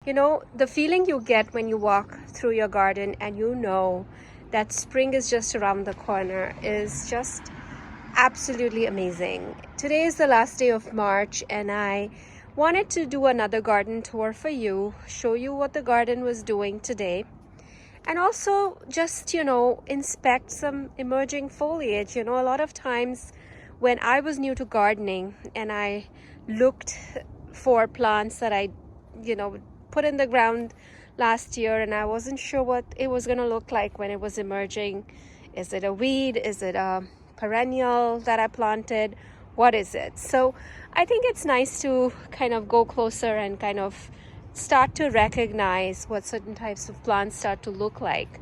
You know, the feeling you get when you walk through your garden and you know that spring is just around the corner is just absolutely amazing. Today is the last day of March and I wanted to do another garden tour for you, show you what the garden was doing today, and also just, inspect some emerging foliage. A lot of times when I was new to gardening and I looked for plants that I, put in the ground last year and I wasn't sure what it was going to look like when it was emerging. Is it a weed? Is it a perennial that I planted? What is it? So I think it's nice to kind of go closer and kind of start to recognize what certain types of plants start to look like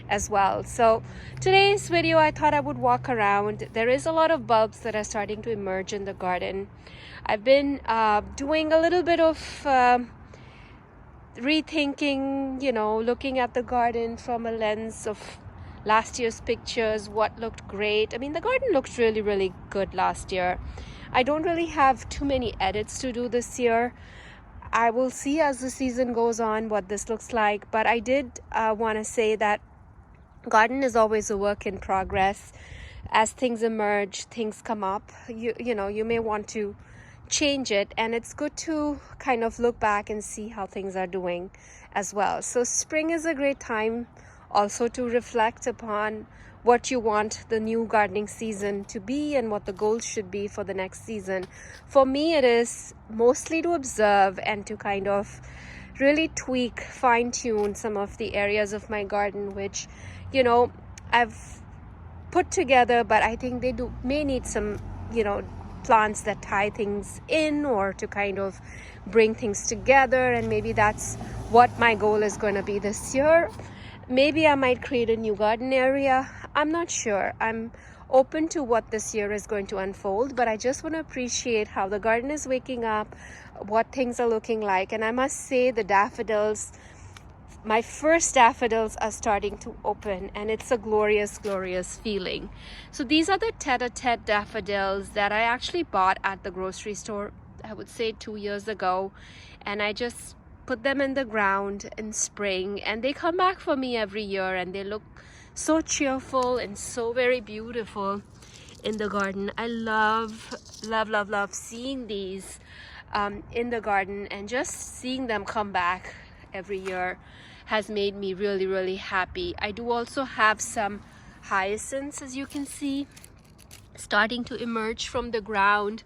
as well. So today's video, I thought I would walk around. There is a lot of bulbs that are starting to emerge in the garden. I've been doing a little bit of rethinking, looking at the garden from a lens of last year's pictures, what looked great. I mean, the garden looked really, really good last year. I don't really have too many edits to do this year. I will see as the season goes on what this looks like, but I did want to say that garden is always a work in progress. As things emerge, things come up, you may want to change it, and it's good to kind of look back and see how things are doing as well. So spring is a great time also to reflect upon what you want the new gardening season to be and what the goals should be for the next season. For me, it is mostly to observe and to kind of really tweak, fine-tune some of the areas of my garden which I've put together, but I think they may need some plants that tie things in or to kind of bring things together, and maybe that's what my goal is going to be this year. Maybe I might create a new garden area. I'm not sure. I'm open to what this year is going to unfold, but I just want to appreciate how the garden is waking up, what things are looking like. And I must say the daffodils, my first daffodils are starting to open, and it's a glorious, glorious feeling. So these are the tete daffodils that I actually bought at the grocery store, I would say 2 years ago, and I just put them in the ground in spring, and they come back for me every year, and they look so cheerful and so very beautiful in the garden. I love seeing these in the garden, and just seeing them come back every year has made me really, really happy. I do also have some hyacinths, as you can see, starting to emerge from the ground,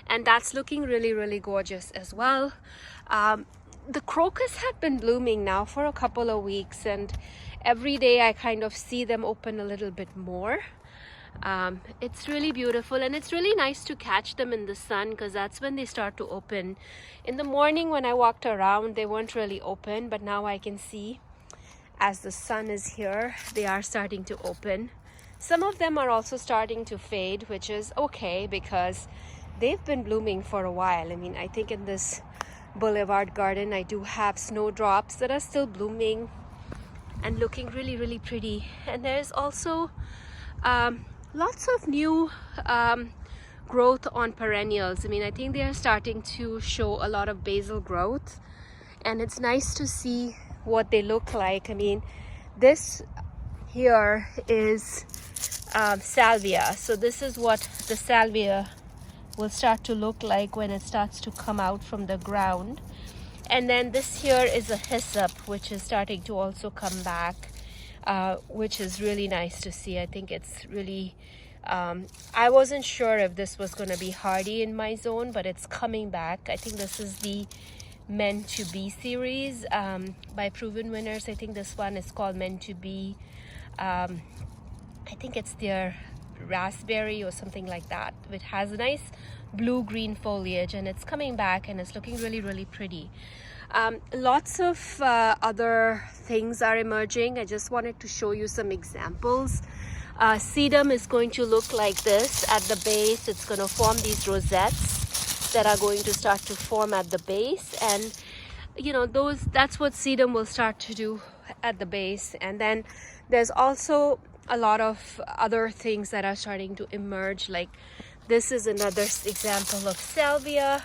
and that's looking really, really gorgeous as well. The crocus have been blooming now for a couple of weeks, and every day I kind of see them open a little bit more. It's really beautiful, and it's really nice to catch them in the sun because that's when they start to open. In the morning when I walked around, they weren't really open, but now I can see as the sun is here, they are starting to open. Some of them are also starting to fade, which is okay because they've been blooming for a while. I mean, I think in this boulevard garden I do have snowdrops that are still blooming and looking really, really pretty. And there's also lots of new growth on perennials. I mean, I think they are starting to show a lot of basal growth, and it's nice to see what they look like. I mean, this here is salvia. So this is what the salvia will start to look like when it starts to come out from the ground. And then this here is a hyssop, which is starting to also come back, which is really nice to see. I think it's really I wasn't sure if this was going to be hardy in my zone, but it's coming back. I think this is the Meant to Be series by Proven Winners. I think this one is called Meant to Be. I think it's their raspberry or something like that. It has a nice blue-green foliage, and it's coming back, and it's looking really, really pretty. Lots of other things are emerging. I just wanted to show you some examples. Sedum is going to look like this at the base. It's going to form these rosettes that are going to start to form at the base, and that's what sedum will start to do at the base. And then there's also a lot of other things that are starting to emerge, like this is another example of salvia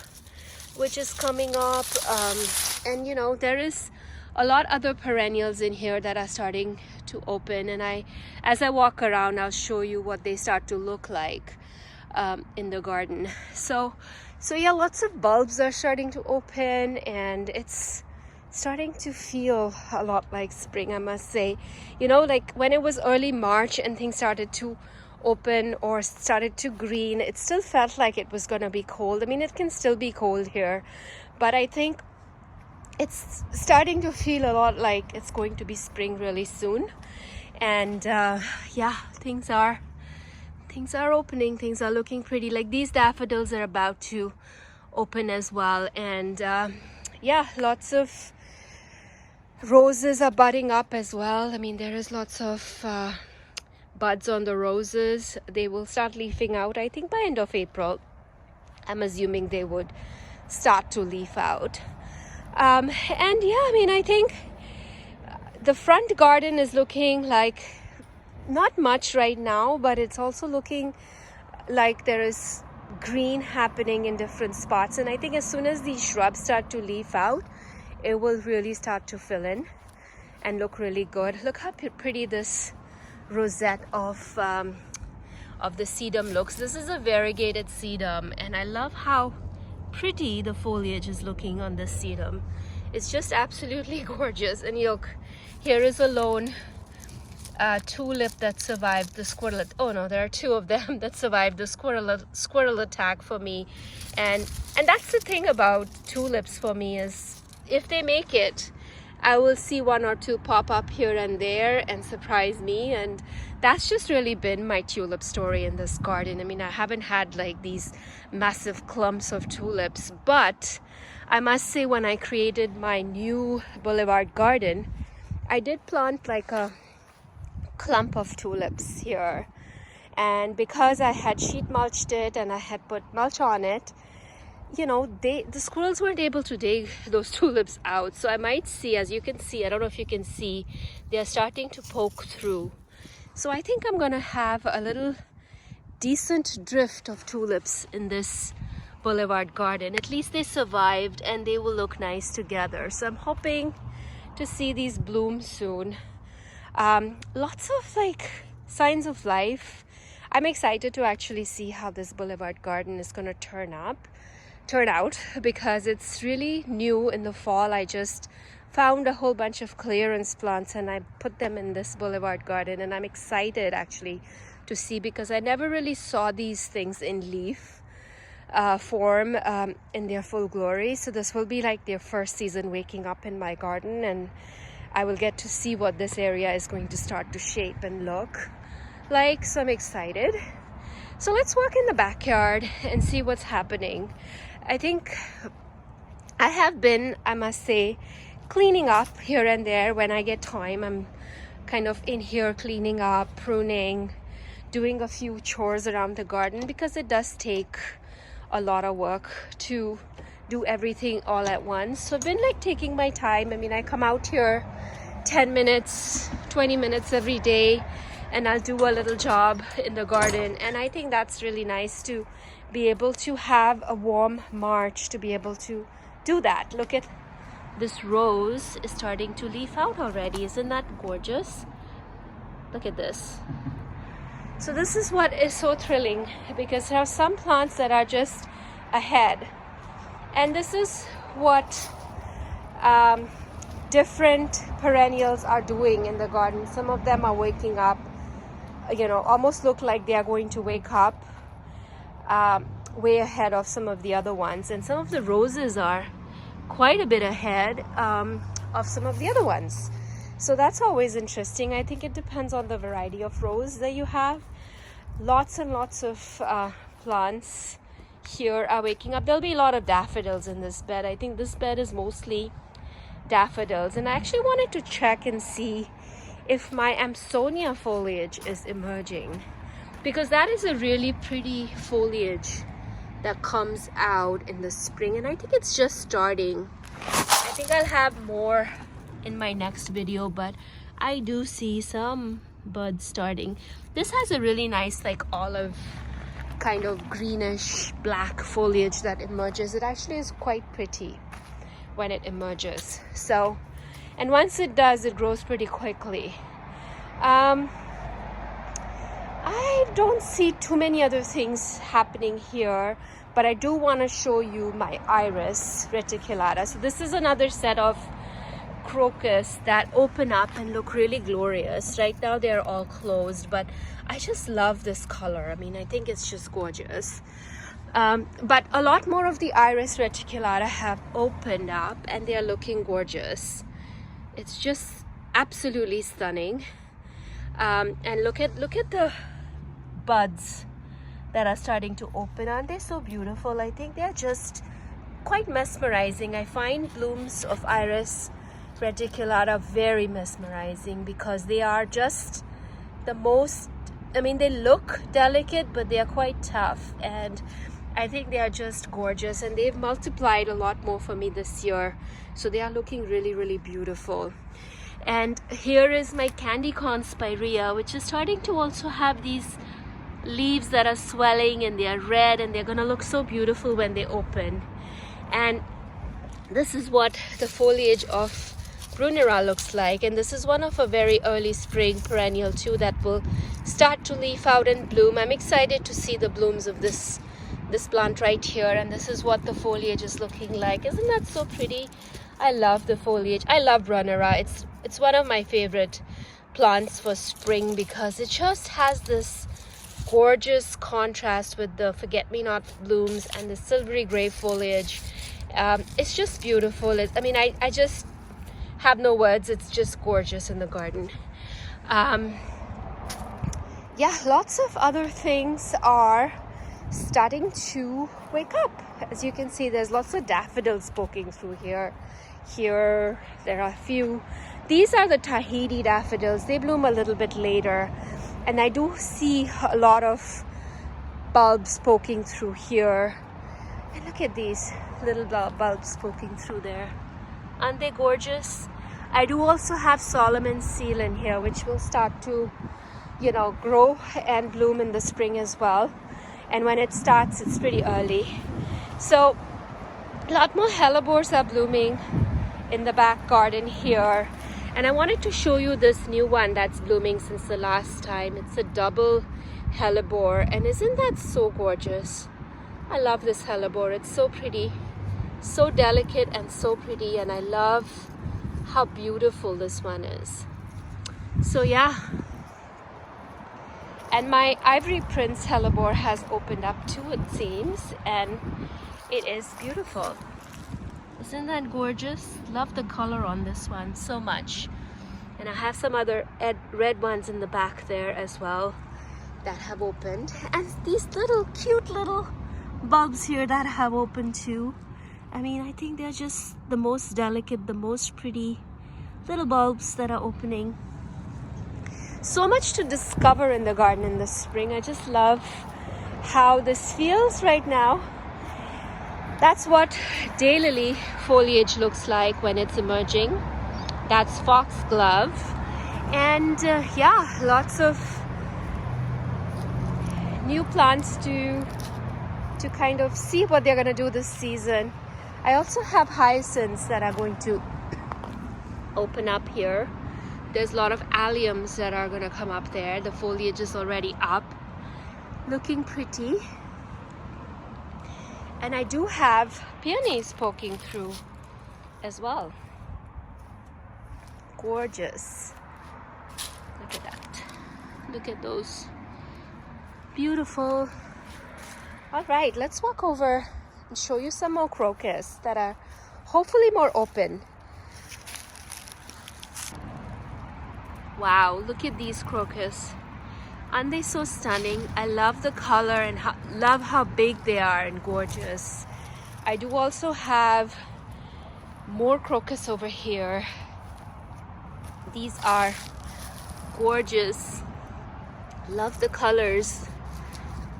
which is coming up. And you know, there is a lot other perennials in here that are starting to open, and as I walk around, I'll show you what they start to look like in the garden. So yeah, lots of bulbs are starting to open, and it's starting to feel a lot like spring, I must say. You know, like when it was early March and things started to open or started to green, it still felt like it was going to be cold. I mean, it can still be cold here, but I think it's starting to feel a lot like it's going to be spring really soon. And yeah, things are opening, things are looking pretty. Like these daffodils are about to open as well. And yeah, lots of roses are budding up as well. I mean, there is lots of buds on the roses. They will start leafing out, I think, by end of April. I'm assuming they would start to leaf out. And yeah, I mean, I think the front garden is looking like not much right now, but it's also looking like there is green happening in different spots. And I think as soon as these shrubs start to leaf out, it will really start to fill in and look really good. Look how pretty this rosette of the sedum looks. This is a variegated sedum, and I love how pretty the foliage is looking on this sedum. It's just absolutely gorgeous. And look, here is a lone tulip that survived the squirrel. Oh no, there are two of them that survived the squirrel attack for me. And that's the thing about tulips for me, is if they make it, I will see one or two pop up here and there and surprise me. And that's just really been my tulip story in this garden. I mean, I haven't had like these massive clumps of tulips, but I must say, when I created my new boulevard garden, I did plant like a clump of tulips here. And because I had sheet mulched it and I had put mulch on it, you know, the squirrels weren't able to dig those tulips out. So I might see, as you can see, I don't know if you can see, they're starting to poke through. So I think I'm gonna have a little decent drift of tulips in this boulevard garden. At least they survived, and they will look nice together. So I'm hoping to see these bloom soon. Lots of like signs of life. I'm excited to actually see how this boulevard garden is gonna turn out, because it's really new in the fall. I just found a whole bunch of clearance plants and I put them in this boulevard garden, and I'm excited actually to see, because I never really saw these things in leaf form in their full glory. So this will be like their first season waking up in my garden, and I will get to see what this area is going to start to shape and look like. So I'm excited. So let's walk in the backyard and see what's happening. I think I have been, I must say, cleaning up here and there when I get time. I'm kind of in here cleaning up, pruning, doing a few chores around the garden, because it does take a lot of work to do everything all at once. So I've been like taking my time. I mean, I come out here 10 minutes, 20 minutes every day, and I'll do a little job in the garden. And I think that's really nice to be able to have a warm March to be able to do that. Look at this rose is starting to leaf out already. Isn't that gorgeous? Look at this. So this is what is so thrilling, because there are some plants that are just ahead, and this is what different perennials are doing in the garden. Some of them are waking up, you know, almost look like they are going to wake up way ahead of some of the other ones. And some of the roses are quite a bit ahead of some of the other ones. So that's always interesting. I think it depends on the variety of rose that you have. Lots and lots of plants here are waking up. There'll be a lot of daffodils in this bed. I think this bed is mostly daffodils. And I actually wanted to check and see if my Amsonia foliage is emerging, because that is a really pretty foliage that comes out in the spring, and I think it's just starting. I think I'll have more in my next video, but I do see some buds starting. This has a really nice like olive kind of greenish black foliage that emerges. It actually is quite pretty. when it emerges. So, and once it does, it grows pretty quickly. I don't see too many other things happening here, but I do want to show you my Iris Reticulata. So this is another set of crocus that open up and look really glorious. Right now they're all closed, but I just love this color. I mean, I think it's just gorgeous. But a lot more of the Iris Reticulata have opened up and they are looking gorgeous. It's just absolutely stunning. And look at the buds that are starting to open. Aren't they so beautiful? I think they're just quite mesmerizing. I find blooms of Iris Reticulata very mesmerizing because they are just the most, I mean, they look delicate, but they are quite tough, and I think they are just gorgeous, and they've multiplied a lot more for me this year, so they are looking really, really beautiful. And here is my candy corn spirea, which is starting to also have these leaves that are swelling, and they are red, and they're gonna look so beautiful when they open. And this is what the foliage of Brunera looks like, and this is one of a very early spring perennial too that will start to leaf out and bloom. I'm excited to see the blooms of this plant right here, and this is what the foliage is looking like. Isn't that so pretty? I love the foliage. I love Brunera. It's one of my favorite plants for spring because it just has this gorgeous contrast with the forget-me-not blooms and the silvery gray foliage. It's just beautiful. I mean, I just have no words. It's just gorgeous in the garden. Yeah, lots of other things are starting to wake up. As you can see, there's lots of daffodils poking through here. Here there are a few. These are the Tahiti daffodils. They bloom a little bit later, and I do see a lot of bulbs poking through here. And look at these little bulbs poking through there. Aren't they gorgeous? I do also have Solomon seal in here, which will start to, you know, grow and bloom in the spring as well. And when it starts, it's pretty early. So a lot more hellebores are blooming in the back garden here. And I wanted to show you this new one that's blooming since the last time. It's a double hellebore, and isn't that so gorgeous? I love this hellebore. It's so pretty, so delicate and so pretty, and I love how beautiful this one is. So yeah, and my Ivory Prince hellebore has opened up too, it seems, and it is beautiful. Isn't that gorgeous? Love the color on this one so much. And I have some other red ones in the back there as well that have opened, and these little cute little bulbs here that have opened too. I mean, I think they're just the most delicate, the most pretty little bulbs that are opening. So much to discover in the garden in the spring. I just love how this feels right now. That's what daylily foliage looks like when it's emerging. That's foxglove. And yeah, lots of new plants to kind of see what they're going to do this season. I also have hyacinths that are going to open up here. There's a lot of alliums that are going to come up there. The foliage is already up, looking pretty. And I do have peonies poking through as well. Gorgeous. Look at that. Look at those. Beautiful. All right, let's walk over and show you some more crocus that are hopefully more open. Wow, look at these crocus. Aren't they so stunning? I love the color and love how big they are and gorgeous. I do also have more crocus over here. These are gorgeous. Love the colors.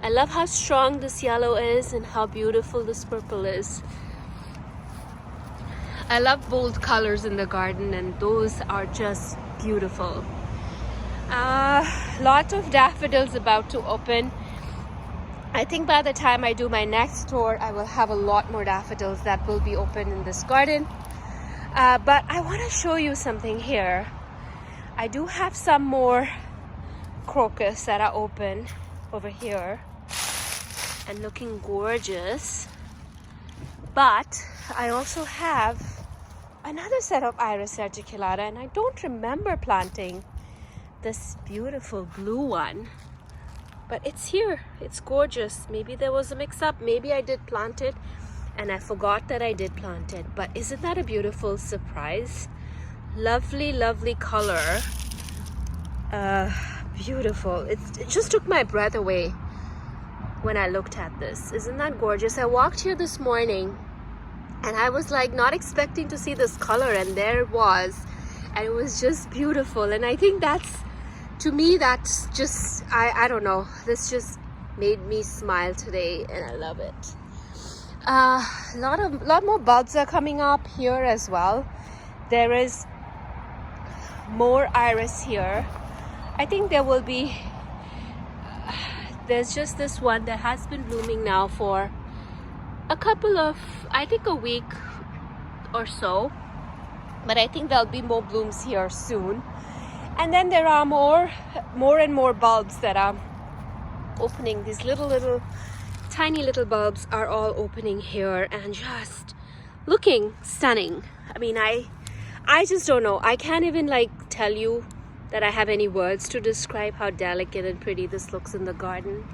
I love how strong this yellow is and how beautiful this purple is. I love bold colors in the garden, and those are just beautiful. Lot of daffodils about to open. I think by the time I do my next tour, I will have a lot more daffodils that will be open in this garden. But I want to show you something here. I do have some more crocus that are open over here and looking gorgeous. But I also have another set of Iris Reticulata, and I don't remember planting this beautiful blue one. But it's here. It's gorgeous. Maybe there was a mix-up. Maybe I did plant it and I forgot that I did plant it. But isn't that a beautiful surprise? Lovely, lovely color. Beautiful. It just took my breath away when I looked at this. Isn't that gorgeous? I walked here this morning and I was like not expecting to see this color, and there it was. And it was just beautiful. And I think that's, to me, that's just, I don't know, this just made me smile today, and I love it. A lot more bulbs are coming up here as well. There is more iris here. I think there will be, there's just this one that has been blooming now for a couple of, I think a week or so. But I think there'll be more blooms here soon. And then there are more and more bulbs that are opening. These little tiny little bulbs are all opening here and just looking stunning. I mean, I just don't know. I can't even like tell you that I have any words to describe how delicate and pretty this looks in the garden.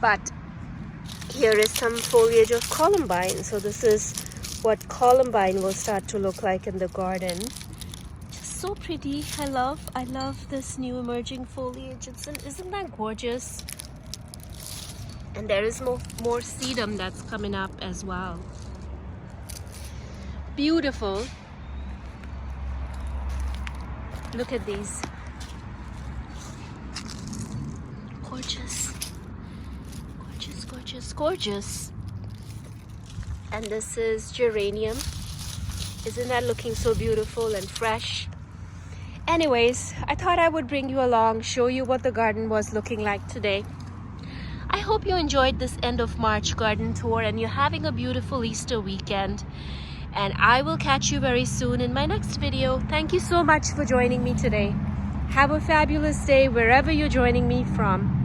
But here is some foliage of columbine. So this is what columbine will start to look like in the garden. So pretty. I love this new emerging foliage. Isn't that gorgeous? And there is more sedum that's coming up as well. Beautiful. Look at these. Gorgeous. Gorgeous, gorgeous, gorgeous. And this is geranium. Isn't that looking so beautiful and fresh? Anyways, I thought I would bring you along, show you what the garden was looking like today. I hope you enjoyed this end of March garden tour and you're having a beautiful Easter weekend. And I will catch you very soon in my next video. Thank you so much for joining me today. Have a fabulous day wherever you're joining me from.